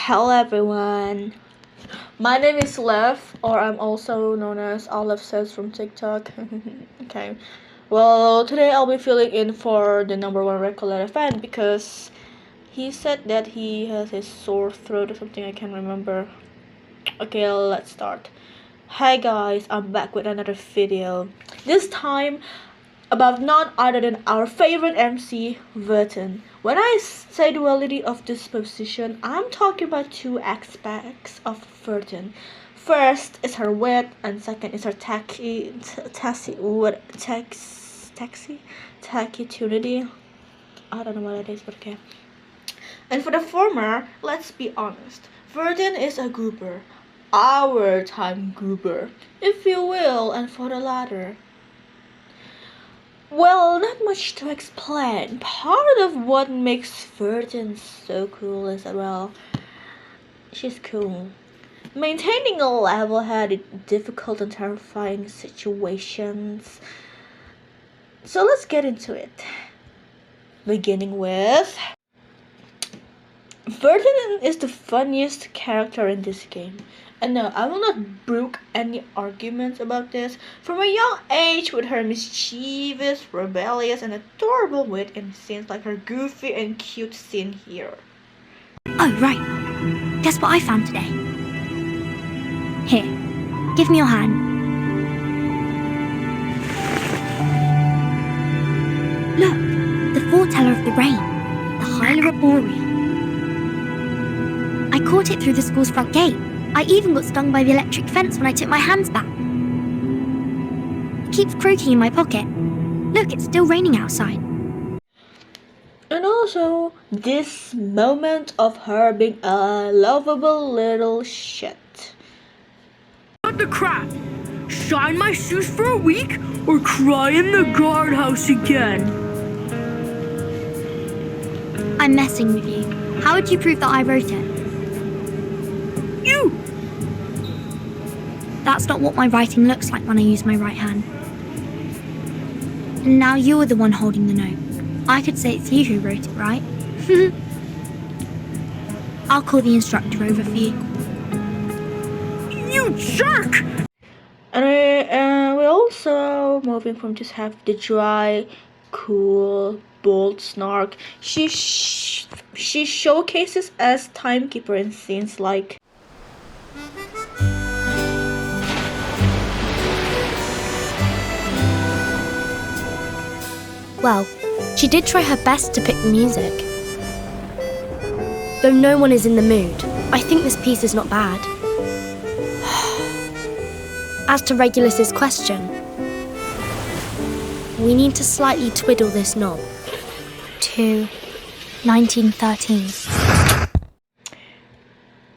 Hello everyone, my name is Lev, or I'm also known as Olive Says from TikTok. Okay, well today I'll be filling in for the number one Recoleta fan because he said that he has a sore throat or something, I can't remember. Okay, let's start. Hi guys, I'm back with another video. This time about none other than our favorite MC, Vertin. When I say duality of disposition, I'm talking about two aspects of Vertin. First is her wit, and second is her taciturnity. I don't know what it is, but okay. And for the former, let's be honest, Vertin is a goober. Our time goober, if you will, and for the latter, well, not much to explain. Part of what makes Vertin so cool is that, well, she's cool. Maintaining a level-headed, difficult and terrifying situations. So let's get into it. Beginning with... Vertin is the funniest character in this game. And no, I will not brook any arguments about this. From a young age, with her mischievous, rebellious, and adorable wit in scenes like her goofy and cute scene here. Oh, right. Guess what I found today? Here, give me your hand. Look, the foreteller of the rain, the Hyla Boreal. I caught it through the school's front gate. I even got stung by the electric fence when I took my hands back. It keeps croaking in my pocket. Look, it's still raining outside. And also, this moment of her being a lovable little shit. What the crap? Shine my shoes for a week or cry in the guardhouse again? I'm messing with you. How would you prove that I wrote it? You! That's not what my writing looks like when I use my right hand. And now you're the one holding the note. I could say it's you who wrote it, right? I'll call the instructor over for you. You jerk! And we're also moving from just have the dry, cool, bold snark. She showcases as timekeeper in scenes like Well, she did try her best to pick the music. Though no one is in the mood, I think this piece is not bad. As to Regulus's question, we need to slightly twiddle this knob to 1913.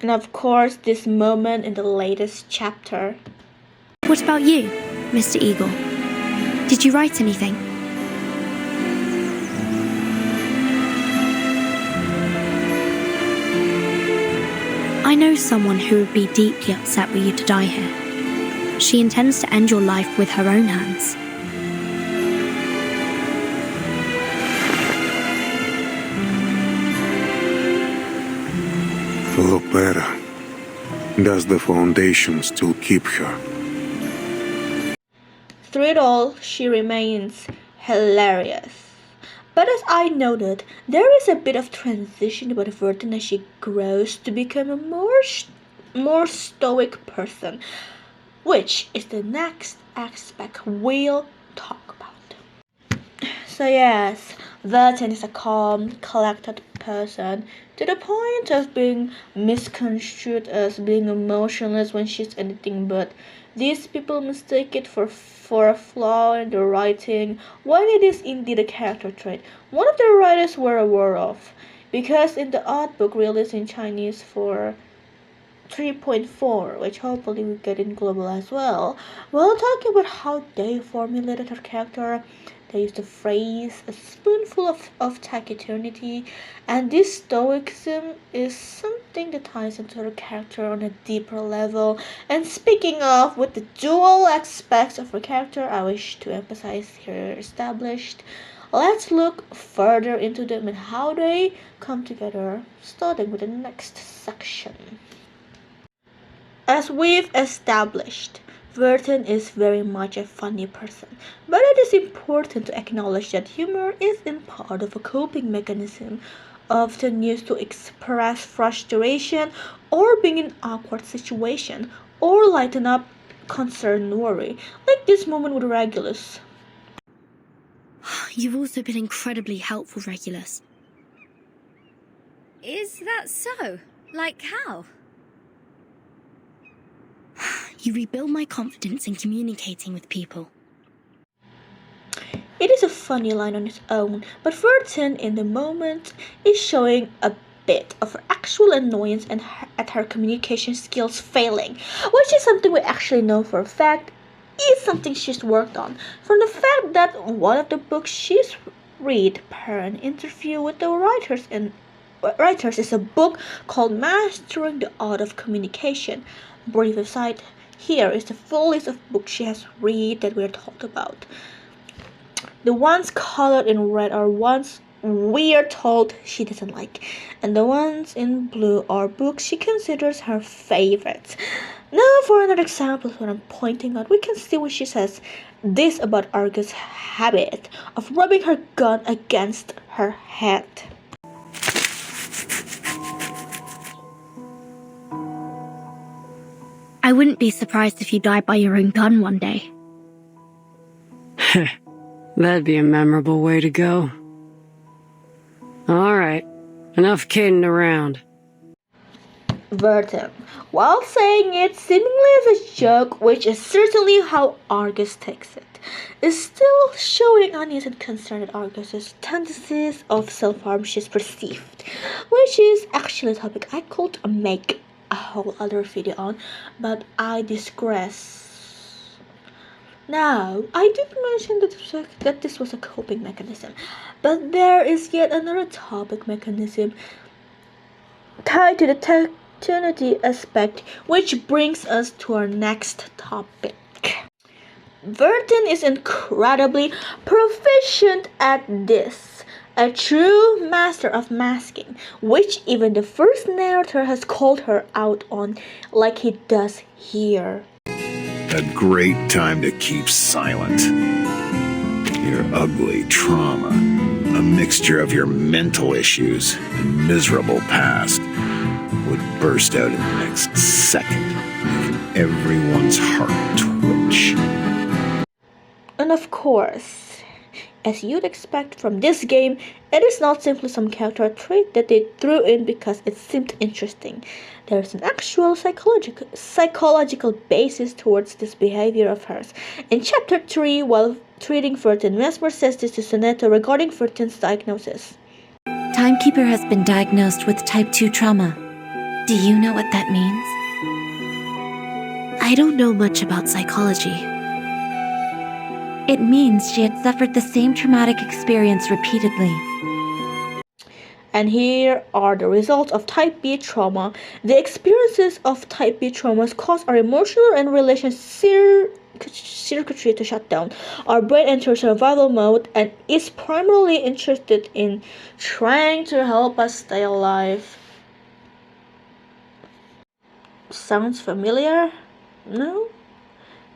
and of course this moment in the latest chapter. What about you, Mr. Eagle? Did you write anything? I know someone who would be deeply upset with you to die here. She intends to end your life with her own hands. Look better. Does the foundation still keep her? Through it all, she remains hilarious. But as I noted, there is a bit of transition about Vertin as she grows to become a more stoic person, which is the next aspect we'll talk about. So yes, Vertin is a calm, collected person to the point of being misconstrued as being emotionless when she's anything but. These people mistake it for a flaw in the writing, when it is indeed a character trait. One of the writers were aware of, because in the art book released in Chinese for 3.4, which hopefully we get in global as well, we're talking about how they formulated her character. They used the phrase a spoonful of taciturnity, and this stoicism is something that ties into her character on a deeper level. And speaking of with the dual aspects of her character, I wish to emphasize her established Let's look further into them and how they come together, starting with the next section. As we've established, Vertin is very much a funny person, but it is important to acknowledge that humor is in part of a coping mechanism, often used to express frustration or being in an awkward situation, or lighten up concern and worry, like this moment with Regulus. You've also been incredibly helpful, Regulus. Is that so? Like how? You rebuild my confidence in communicating with people. It is a funny line on its own, but Vertin in the moment is showing a bit of her actual annoyance at her communication skills failing, which is something we actually know for a fact is something she's worked on. From the fact that one of the books she's read per an interview with the writers is a book called Mastering the Art of Communication. Brief aside, here is the full list of books she has read that we're told about. The ones colored in red are ones we are told she doesn't like, and the ones in blue are books she considers her favorites. Now for another example of what I'm pointing out, we can see what she says this about Argus' habit of rubbing her gun against her head. I wouldn't be surprised if you died by your own gun one day. That'd be a memorable way to go. Alright, enough kidding around. Vertin, while saying it seemingly as a joke, which is certainly how Argus takes it, is still showing unease and concern at Argus's tendencies of self-harm she's perceived, which is actually a topic I could make a whole other video on, but I digress. Now, I did mention that this was a coping mechanism, but there is yet another topic mechanism tied to the eternity aspect, which brings us to our next topic. Vertin is incredibly proficient at this, a true master of masking, which even the first narrator has called her out on, like he does here. A great time to keep silent. Your ugly trauma, a mixture of your mental issues and miserable past, would burst out in the next second, making everyone's heart twitch. And of course, as you'd expect from this game, it is not simply some character trait that they threw in because it seemed interesting. There is an actual psychological basis towards this behavior of hers. In Chapter 3, while treating Vertin, Mesmer says this to Soneto regarding Vertin's diagnosis. Timekeeper has been diagnosed with type 2 trauma. Do you know what that means? I don't know much about psychology. It means she had suffered the same traumatic experience repeatedly. And here are the results of type B trauma. The experiences of type B traumas cause our emotional and relational circuitry to shut down. Our brain enters survival mode and is primarily interested in trying to help us stay alive. Sounds familiar? No?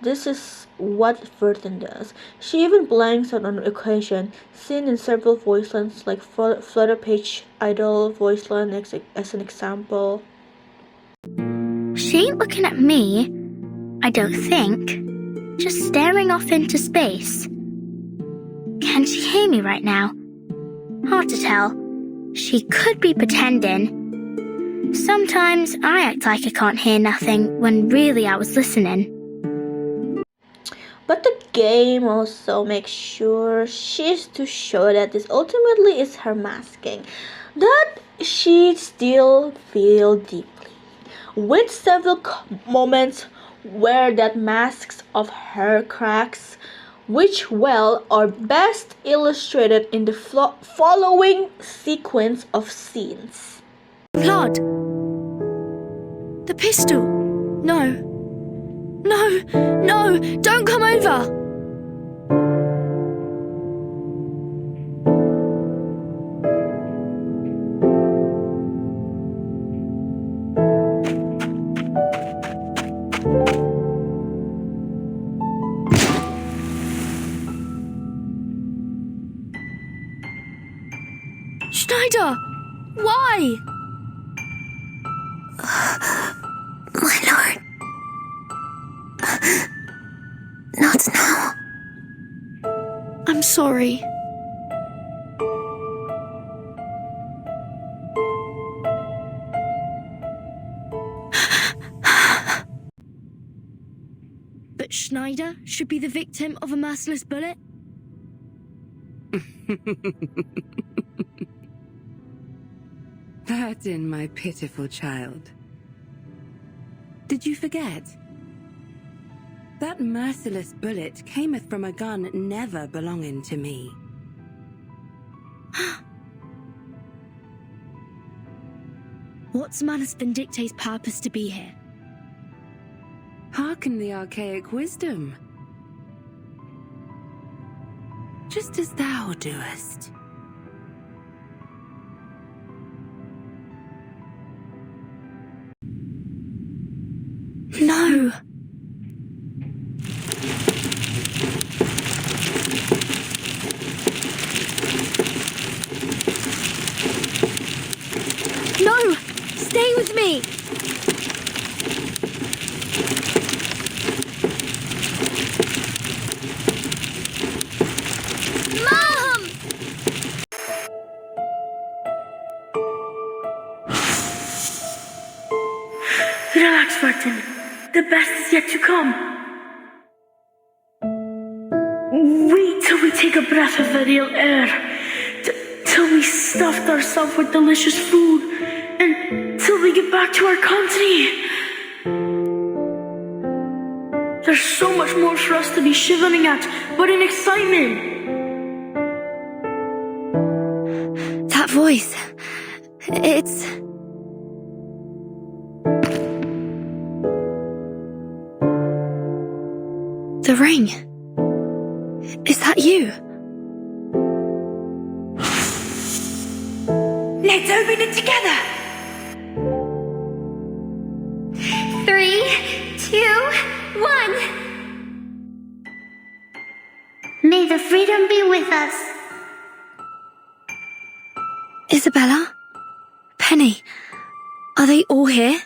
This is what Vertin does. She even blanks out on occasion, seen in several voicelines like Flutter Page Idol voiceline as an example. She ain't looking at me, I don't think. Just staring off into space. Can she hear me right now? Hard to tell. She could be pretending. Sometimes I act like I can't hear nothing when really I was listening. But the game also makes sure she's to show that this ultimately is her masking, that she still feels deeply, with several moments where that masks of her cracks, which are best illustrated in the following sequence of scenes. Blood! The pistol! No! No! Don't come over! sorry. But Schneider should be the victim of a merciless bullet? Vertin, my pitiful child. Did you forget? That merciless bullet cameth from a gun never belonging to me. What's Manus Vindicte's purpose to be here? Hearken the archaic wisdom. Just as thou doest. No! No! Stay with me! Mom! Relax, Vertin. The best is yet to come. Wait till we take a breath of the real air. Till we stuffed ourselves with delicious food. And till we get back to our country. There's so much more for us to be shivering at, but in excitement. That voice. It's... the ring. Is that you? Let's open it together. 3, 2, 1. May the freedom be with us. Isabella? Penny? Are they all here?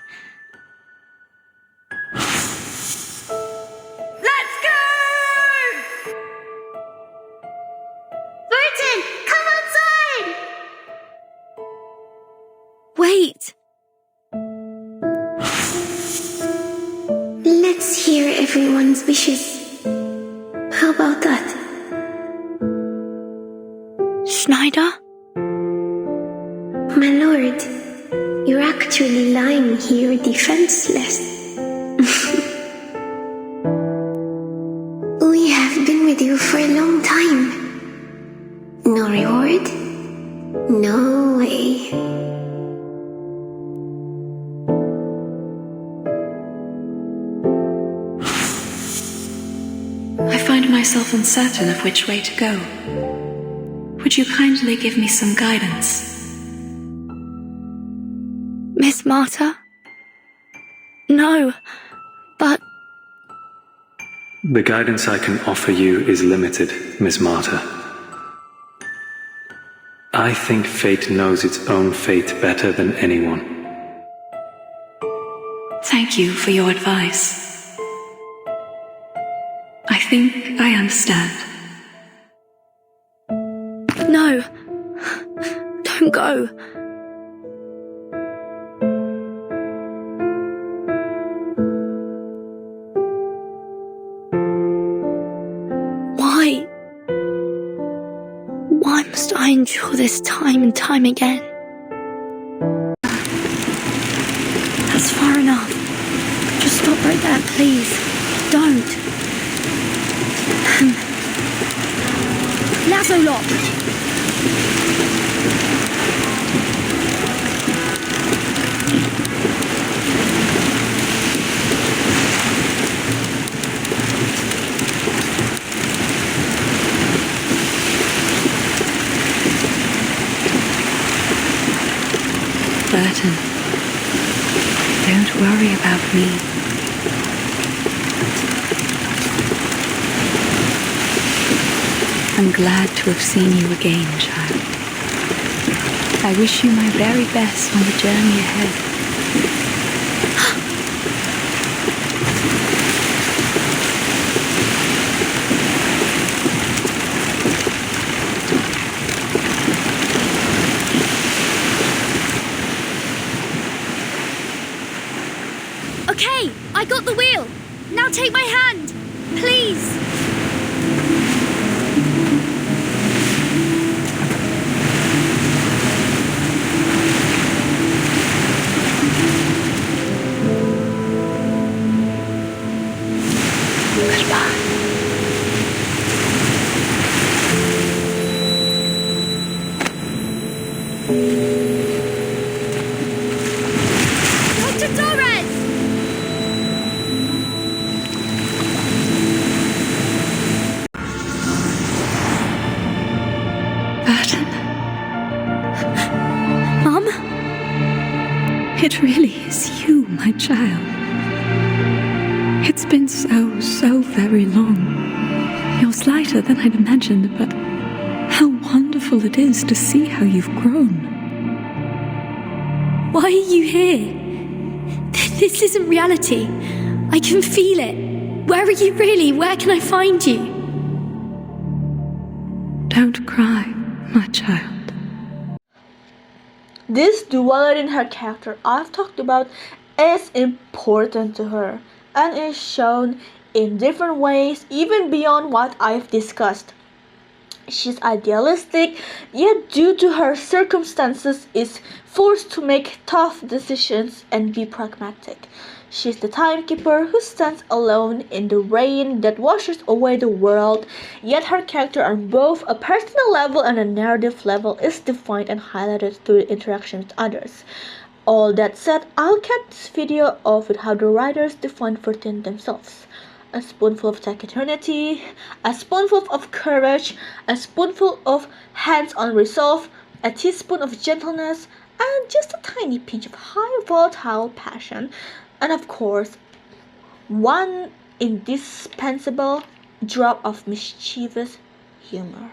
Let's go! Vertin, come outside! Wait! Let's hear everyone's wishes. How about that? Schneider? My lord, you're actually lying here defenseless. We have been with you for a long time. No reward? No way. I find myself uncertain of which way to go. Would you kindly give me some guidance? Miss Marta? No, but... The guidance I can offer you is limited, Miss Marta. I think fate knows its own fate better than anyone. Thank you for your advice. I think I understand. No! Don't go! Why? Why must I endure this time and time again? That's far enough. Just stop right there, please. Don't. Lasso lock! Vertin, don't worry about me. I'm glad to have seen you again, child. I wish you my very best on the journey ahead. Okay, I got the wheel. Now take my hand, please. Goodbye. Dr. Torres! Vertin. Mum? It really is you, my child. It's been so very long. You're slighter than I'd imagined, but how wonderful it is to see how you've grown. Why are you here? This isn't reality. I can feel it. Where are you really? Where can I find you? Don't cry, my child. This duality in her character I've talked about is important to her and is shown in different ways even beyond what I've discussed. She's idealistic, yet due to her circumstances is forced to make tough decisions and be pragmatic. She's the timekeeper who stands alone in the rain that washes away the world, yet her character on both a personal level and a narrative level is defined and highlighted through interaction with others. All that said, I'll cap this video off with how the writers define Vertin themselves. A spoonful of taciturnity, a spoonful of courage, a spoonful of hands-on resolve, a teaspoon of gentleness, and just a tiny pinch of high volatile passion, and of course, one indispensable drop of mischievous humor.